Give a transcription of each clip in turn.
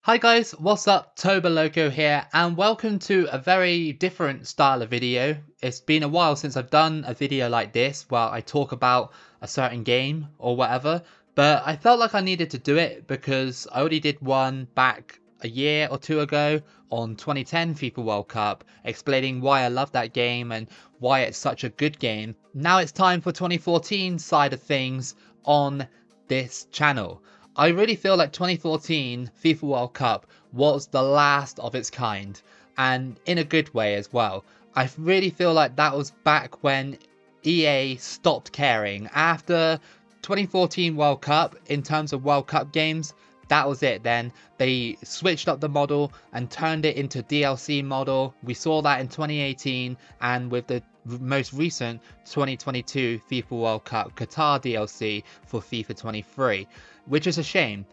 Hi guys, what's up? Toboloco here, and welcome to a very different style of video. It's been a while since I've done a video like this where I talk about a certain game or whatever, but I felt like I needed to do it because I already did one back a year or two ago on 2010 FIFA World Cup, explaining why I love that game and why it's such a good game. Now it's time for 2014 side of things on this channel. I really feel like 2014 FIFA World Cup was the last of its kind, and in a good way as well. I really feel like that was back when EA stopped caring. After 2014 World Cup, in terms of World Cup games, that was it then. They switched up the model and turned it into DLC model. We saw that in 2018, and with the most recent 2022 FIFA World Cup Qatar DLC for FIFA 23, which is a shame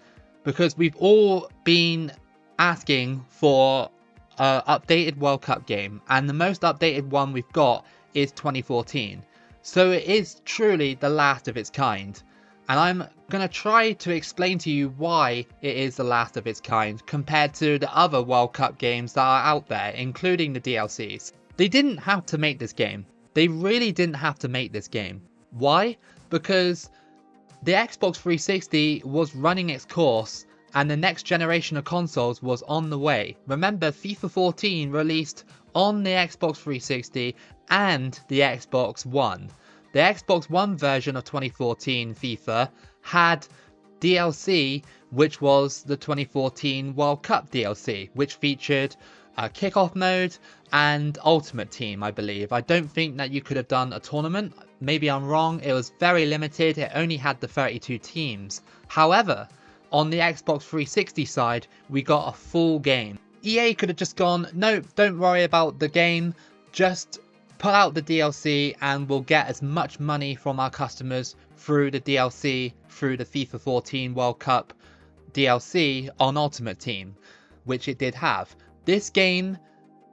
because we've all been asking for an updated World Cup game, and the most updated one we've got is 2014. So it is truly the last of its kind, and I'm going to try to explain to you why it is the last of its kind compared to the other World Cup games that are out there, including the DLCs. They didn't have to make this game. They really didn't have to make this game. Why? Because the Xbox 360 was running its course and the next generation of consoles was on the way. Remember, FIFA 14 released on the Xbox 360 and the Xbox One. The Xbox One version of 2014 FIFA had DLC, which was the 2014 World Cup DLC, which featured a kickoff mode and Ultimate Team, I believe. I don't think that you could have done a tournament. Maybe I'm wrong. It was very limited. It only had the 32 teams. However, on the Xbox 360 side, we got a full game. EA could have just gone, nope, don't worry about the game. Just put out the DLC and we'll get as much money from our customers through the DLC, through the FIFA 14 World Cup DLC on Ultimate Team, which it did have. This game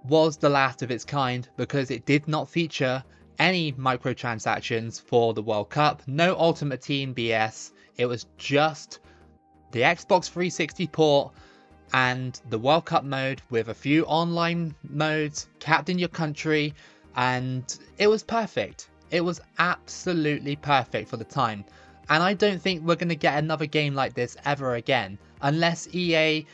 was the last of its kind because it did not feature any microtransactions for the World Cup, no Ultimate Team BS. It was just the Xbox 360 port and the World Cup mode with a few online modes, captain your country, and it was perfect. It was absolutely perfect for the time. And I don't think we're going to get another game like this ever again, unless EA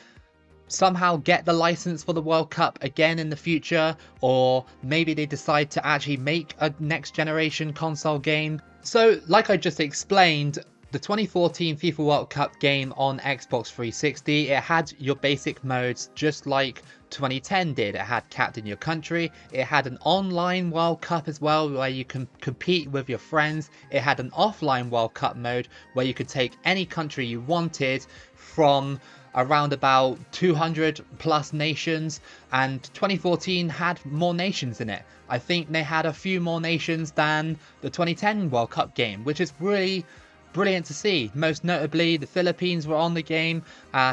somehow get the license for the World Cup again in the future, or maybe they decide to actually make a next generation console game. So like I just explained, the 2014 FIFA World Cup game on Xbox 360, it had your basic modes just like 2010 did. It had Captain Your Country, it had an online World Cup as well where you can compete with your friends, it had an offline World Cup mode where you could take any country you wanted from around about 200 plus nations, and 2014 had more nations in it. I think they had a few more nations than the 2010 World Cup game, which is really brilliant to see. Most notably, the Philippines were on the game,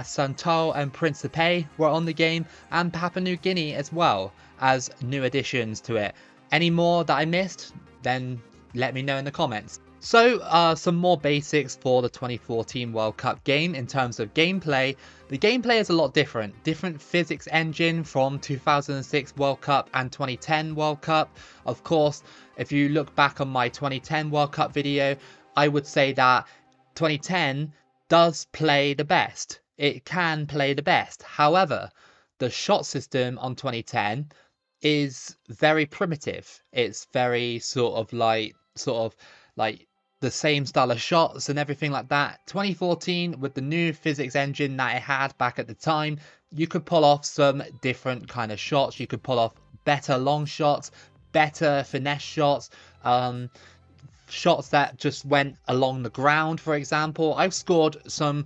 Santo and Principe were on the game, and Papua New Guinea as well as new additions to it. Any more that I missed? Then let me know in the comments. So, some more basics for the 2014 World Cup game in terms of gameplay. The gameplay is a lot different. Different physics engine from 2006 World Cup and 2010 World Cup. Of course, if you look back on my 2010 World Cup video, I would say that 2010 does play the best. It can play the best. However, the shot system on 2010 is very primitive. It's very sort of like the same style of shots and everything like that. 2014, with the new physics engine that it had back at the time, you could pull off some different kind of shots. You could pull off better long shots, better finesse shots, shots that just went along the ground, for example. I've scored some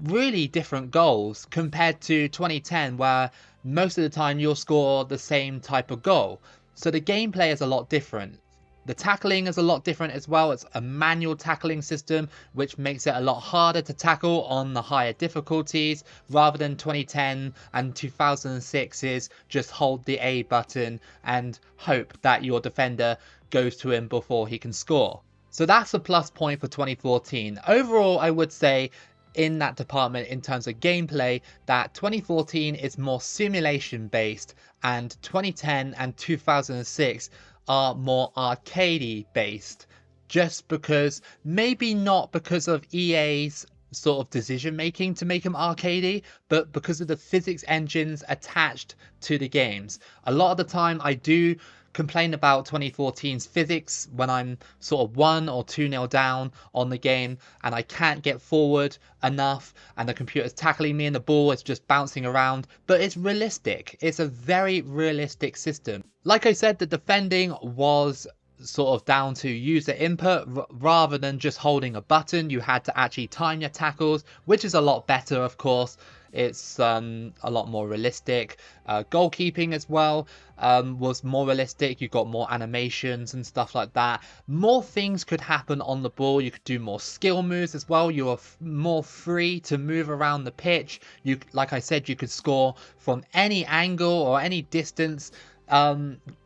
really different goals compared to 2010, where most of the time you'll score the same type of goal. So the gameplay is a lot different. The tackling is a lot different as well. It's a manual tackling system, which makes it a lot harder to tackle on the higher difficulties, rather than 2010 and 2006's just hold the A button and hope that your defender goes to him before he can score. So that's a plus point for 2014. Overall, I would say in that department in terms of gameplay, that 2014 is more simulation based and 2010 and 2006 are more arcadey based, just because, maybe not because of EA's sort of decision making to make them arcadey, but because of the physics engines attached to the games. A lot of the time I do complain about 2014's physics when I'm sort of 1 or 2-0 down on the game and I can't get forward enough and the computer's tackling me and the ball is just bouncing around, but it's realistic. It's a very realistic system. Like I said, the defending was sort of down to user input rather than just holding a button. You had to actually time your tackles, which is a lot better, of course. It's a lot more realistic. Goalkeeping as well was more realistic. You got more animations and stuff like that. More things could happen on the ball. You could do more skill moves as well. You were more free to move around the pitch. You, like I said, you could score from any angle or any distance.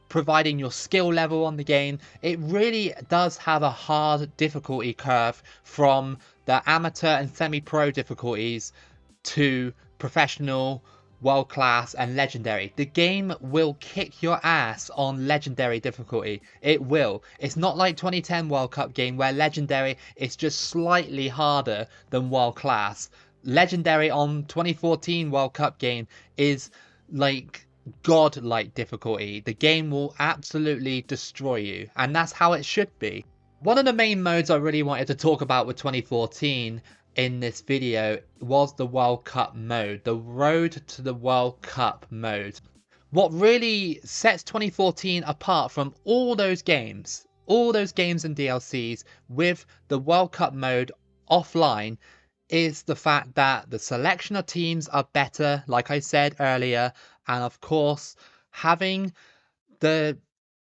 Providing your skill level on the game. It really does have a hard difficulty curve from the amateur and semi-pro difficulties to professional, world class and legendary. The game will kick your ass on legendary difficulty. It will. It's not like 2010 World Cup game where legendary is just slightly harder than world class. Legendary on 2014 World Cup game is like godlike difficulty. The game will absolutely destroy you, and that's how it should be. One of the main modes I really wanted to talk about with 2014 in this video was the World Cup mode, the Road to the World Cup mode. What really sets 2014 apart from all those games and DLCs with the World Cup mode offline is the fact that the selection of teams are better, like I said earlier, and of course having the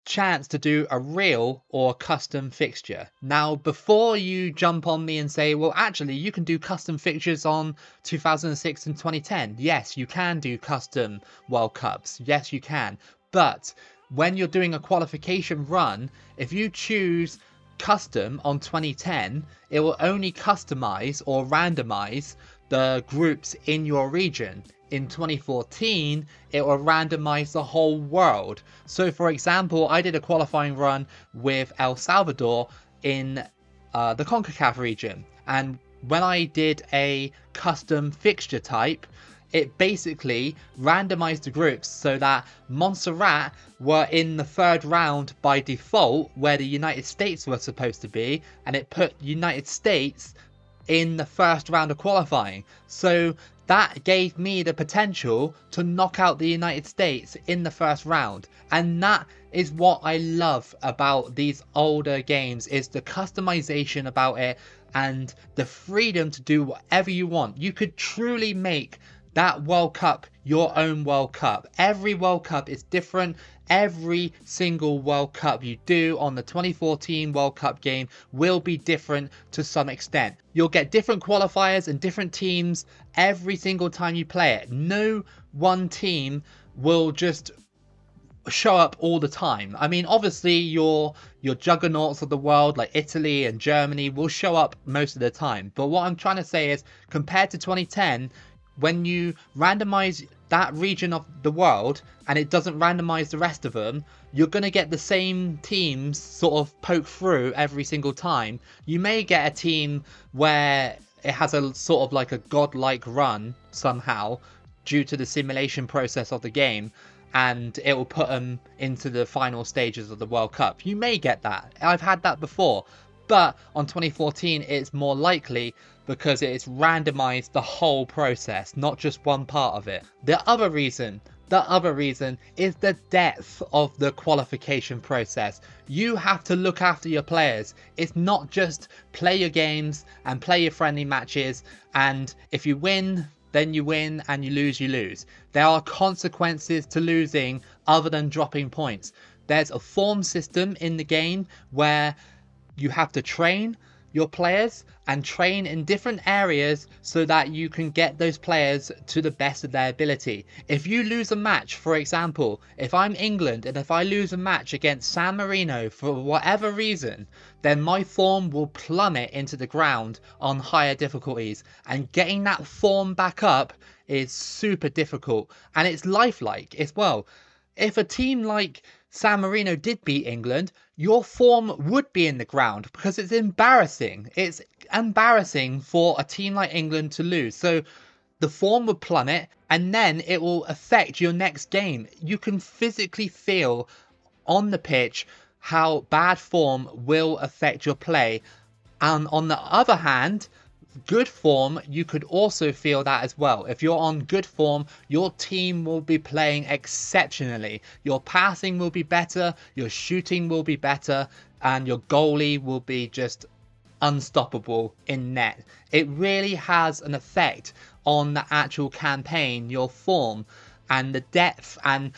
chance to do a real or custom fixture. Now, before you jump on me and say, well, actually you can do custom fixtures on 2006 and 2010. Yes, you can do custom World Cups. Yes, you can. But when you're doing a qualification run, if you choose custom on 2010, it will only customize or randomize the groups in your region. In 2014, it will randomize the whole world. So for example, I did a qualifying run with El Salvador in the CONCACAF region, and when I did a custom fixture type, it basically randomized the groups so that Montserrat were in the third round by default where the United States were supposed to be, and it put United States in the first round of qualifying. So that gave me the potential to knock out the United States in the first round. And that is what I love about these older games, is the customization about it and the freedom to do whatever you want. You could truly make that World Cup your own World Cup. Every World Cup is different. Every single World Cup you do on the 2014 World Cup game will be different to some extent. You'll get different qualifiers and different teams every single time you play it. No one team will just show up all the time. I mean, obviously your juggernauts of the world like Italy and Germany will show up most of the time. But what I'm trying to say is, compared to 2010, when you randomize that region of the world and it doesn't randomize the rest of them, you're going to get the same teams sort of poke through every single time. You may get a team where it has a sort of like a godlike run somehow due to the simulation process of the game, and it will put them into the final stages of the World Cup. You may get that. I've had that before. But on 2014, it's more likely because it's randomized the whole process, not just one part of it. The other reason is the depth of the qualification process. You have to look after your players. It's not just play your games and play your friendly matches, and if you win, then you win, and you lose, you lose. There are consequences to losing other than dropping points. There's a form system in the game where you have to train your players and train in different areas so that you can get those players to the best of their ability. If you lose a match, for example, if I'm England and if I lose a match against San Marino for whatever reason, then my form will plummet into the ground on higher difficulties, and getting that form back up is super difficult, and it's lifelike as well. If a team like San Marino did beat England, your form would be in the ground because it's embarrassing. It's embarrassing for a team like England to lose. So the form would plummet, and then it will affect your next game. You can physically feel on the pitch how bad form will affect your play. And on the other hand, good form, you could also feel that as well. If you're on good form, your team will be playing exceptionally. Your passing will be better, your shooting will be better, and your goalie will be just unstoppable in net. It really has an effect on the actual campaign, your form, and the depth, and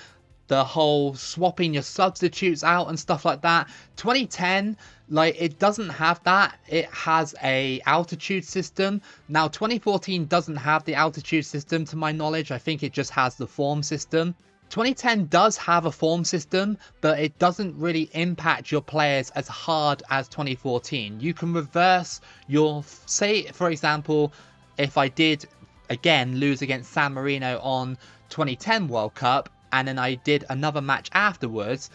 the whole swapping your substitutes out and stuff like that. 2010, like, it doesn't have that. It has a altitude system. Now 2014 doesn't have the altitude system to my knowledge. I think it just has the form system. 2010 does have a form system, but it doesn't really impact your players as hard as 2014. You can reverse your, say for example, if I did again lose against San Marino on 2010 World Cup, and then I did another match afterwards,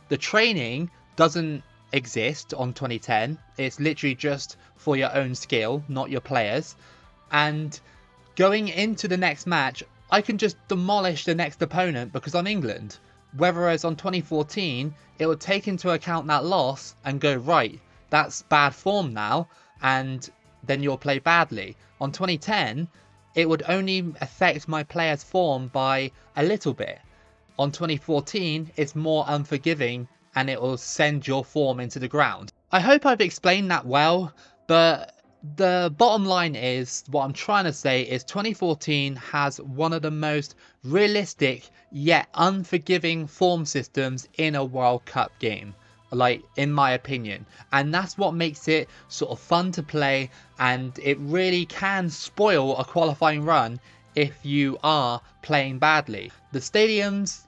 the training doesn't exist on 2010. It's literally just for your own skill, not your players. And going into the next match, I can just demolish the next opponent because I'm England. Whereas on 2014, it would take into account that loss and go, right, that's bad form now, and then you'll play badly. On 2010, it would only affect my player's form by a little bit. On 2014, it's more unforgiving, and it will send your form into the ground. I hope I've explained that well, but the bottom line is, what I'm trying to say is 2014 has one of the most realistic yet unforgiving form systems in a World Cup game, like, in my opinion. And that's what makes it sort of fun to play, and it really can spoil a qualifying run if you are playing badly. The stadiums,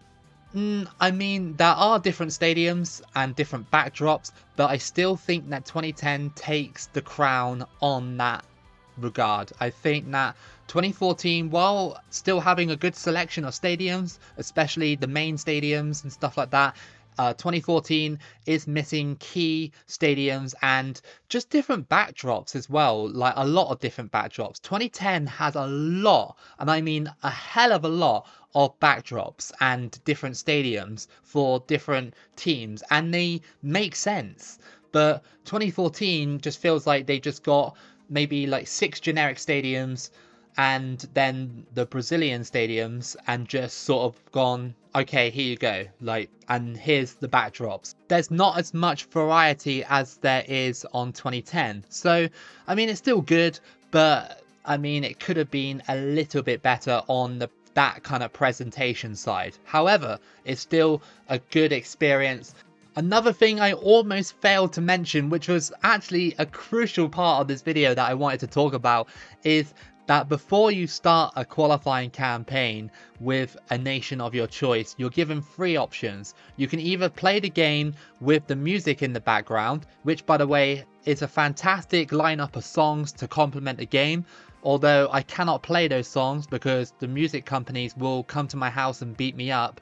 I mean, there are different stadiums and different backdrops, but I still think that 2010 takes the crown on that regard. I think that 2014, while still having a good selection of stadiums, especially the main stadiums and stuff like that, 2014 is missing key stadiums and just different backdrops as well, like a lot of different backdrops. 2010 has a lot, and I mean a hell of a lot, of backdrops and different stadiums for different teams, and they make sense. But 2014 just feels like they just got maybe like 6 generic stadiums and then the Brazilian stadiums, and just sort of gone, okay, here you go, like, and here's the backdrops. There's not as much variety as there is on 2010. So, I mean, it's still good, but I mean, it could have been a little bit better on that kind of presentation side. However, it's still a good experience. Another thing I almost failed to mention, which was actually a crucial part of this video that I wanted to talk about, is that before you start a qualifying campaign with a nation of your choice, you're given 3 options. You can either play the game with the music in the background, which, by the way, is a fantastic lineup of songs to complement the game, although I cannot play those songs because the music companies will come to my house and beat me up.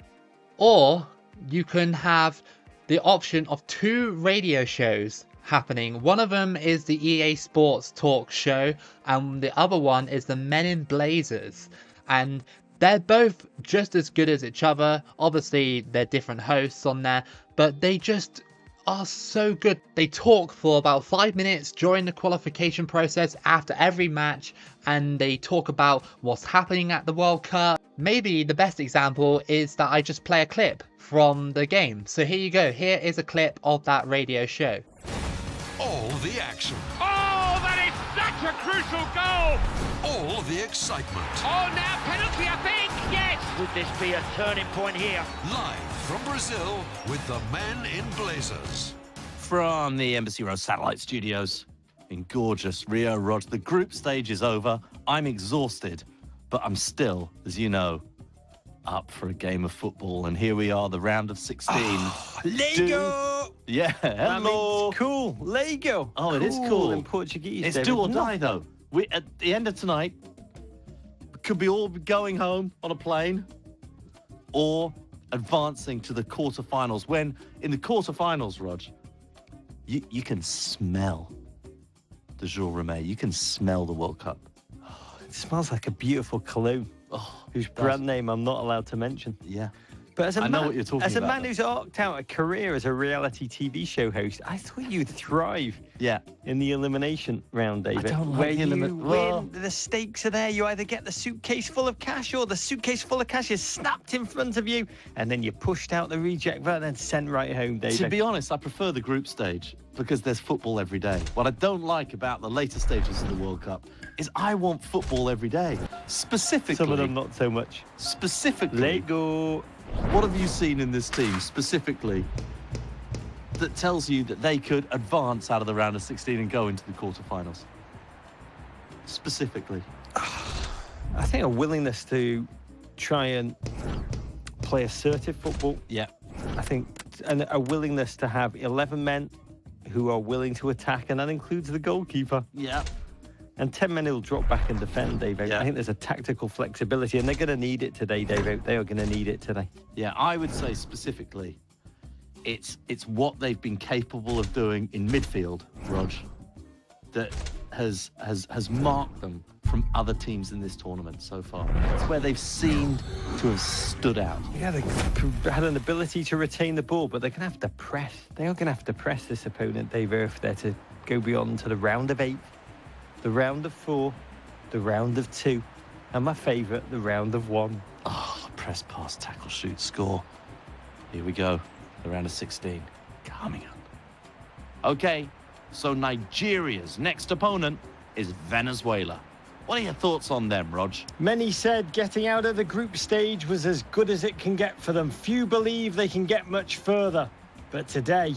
Or you can have the option of 2 radio shows happening. One of them is the EA Sports Talk show, and the other one is the Men in Blazers, and they're both just as good as each other. Obviously they're different hosts on there, but they just are so good. They talk for about 5 minutes during the qualification process after every match, and they talk about what's happening at the World Cup. Maybe the best example is that I just play a clip from the game. So here you go, here is a clip of that radio show. All the action. Oh, that is such a crucial goal! All the excitement. Oh, now penalty, I think, yes! Would this be a turning point here? Live from Brazil with the Men in Blazers. From the Embassy Road Satellite Studios in gorgeous Rio, Rog. The group stage is over. I'm exhausted, but I'm still, as you know, up for a game of football. And here we are, the round of 16. Lego! Yeah, hello. It's cool. Lego. Oh, it is cool. In Portuguese. It's David. do or die, though. We at the end of tonight, could be all going home on a plane or advancing to the quarterfinals. When in the quarterfinals, Rog, you can smell the jour Reme. You can smell the World Cup. Oh, it smells like a beautiful cologne. Oh, whose brand name I'm not allowed to mention. Yeah. But as a I know what you're talking as a about, man though. who's arced out a career as a reality TV show host, I thought you'd thrive Yeah. in the elimination round, David. don't like where the you elimin- win, well- the stakes are there. You either get the suitcase full of cash or the suitcase full of cash is snapped in front of you, and then you're pushed out the reject button and sent right home, David. To be honest, I prefer the group stage because there's football every day. What I don't like about the later stages of the World Cup is I want football every day. Specifically, Some of them not so much. Specifically, Lego. what have you seen in this team specifically that tells you that they could advance out of the round of 16 and go into the quarterfinals? Specifically. I think a willingness to try and play assertive football. Yeah. I think and a willingness to have 11 men who are willing to attack, and that includes the goalkeeper. Yeah. And 10 men who'll drop back and defend, David. Yeah. I think there's a tactical flexibility, and they're going to need it today, David. They are going to need it today. Yeah, I would say specifically, it's what they've been capable of doing in midfield, Rog, that has marked them from other teams in this tournament so far. It's where they've seemed to have stood out. Yeah, they had an ability to retain the ball, but they're going to have to press. They are going to have to press this opponent, David, if they're to go beyond to the round of 8, the round of 4, the round of 2, and my favourite, the round of 1. Oh, press, pass, tackle, shoot, score. Here we go. The round of 16 coming up. Okay, so Nigeria's next opponent is Venezuela. What are your thoughts on them, Rog? Many said getting out of the group stage was as good as it can get for them. Few believe they can get much further. But today,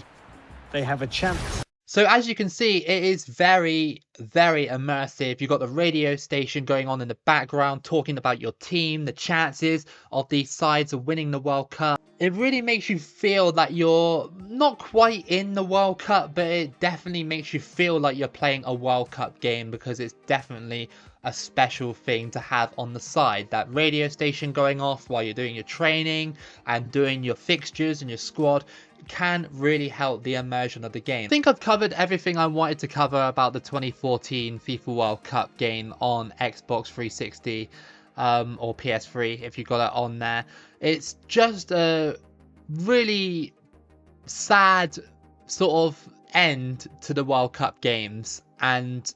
they have a chance. So as you can see, it is very, very immersive. You've got the radio station going on in the background, talking about your team, the chances of these sides of winning the World Cup. It really makes you feel that you're not quite in the World Cup, but it definitely makes you feel like you're playing a World Cup game, because it's definitely a special thing to have on the side. That radio station going off while you're doing your training and doing your fixtures and your squad can really help the immersion of the game. I think I've covered everything I wanted to cover about the 2014 FIFA World Cup game on Xbox 360 or PS3 if you got it on there. It's just a really sad sort of end to the World Cup games, and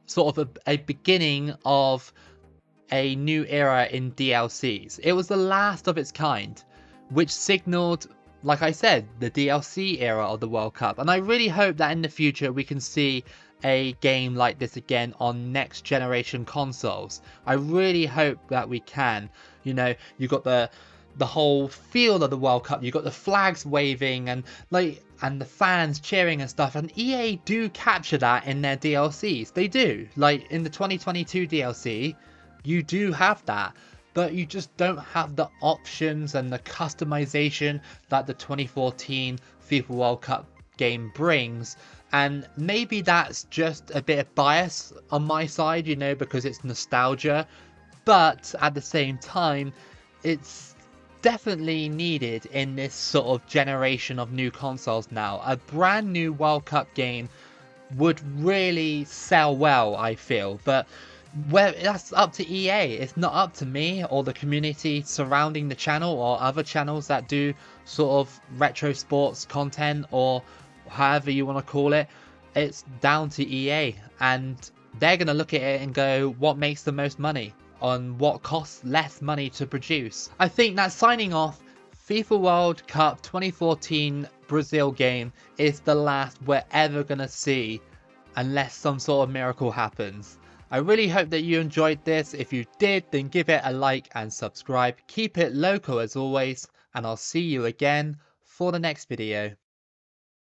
sort of a beginning of a new era in DLCs. It was the last of its kind, which signaled, like I said, the DLC era of the World Cup. And I really hope that in the future we can see a game like this again on next generation consoles. I really hope that we can. You know, you got the whole feel of the World Cup, you got the flags waving and the fans cheering and stuff, and EA do capture that in their DLCs. They do. Like in the 2022 DLC, you do have that, but you just don't have the options and the customization that the 2014 FIFA World Cup game brings. And maybe that's just a bit of bias on my side, you know, because it's nostalgia, but at the same time, it's definitely needed in this sort of generation of new consoles now. A brand new World Cup game would really sell well, I feel, but that's up to EA. It's not up to me or the community surrounding the channel or other channels that do sort of retro sports content or however you want to call it. It's down to EA, and they're going to look at it and go, what makes the most money on what costs less money to produce. I think that signing off FIFA World Cup 2014 Brazil game is the last we're ever going to see unless some sort of miracle happens. I really hope that you enjoyed this. If you did, then give it a like and subscribe. Keep it loco as always, and I'll see you again for the next video.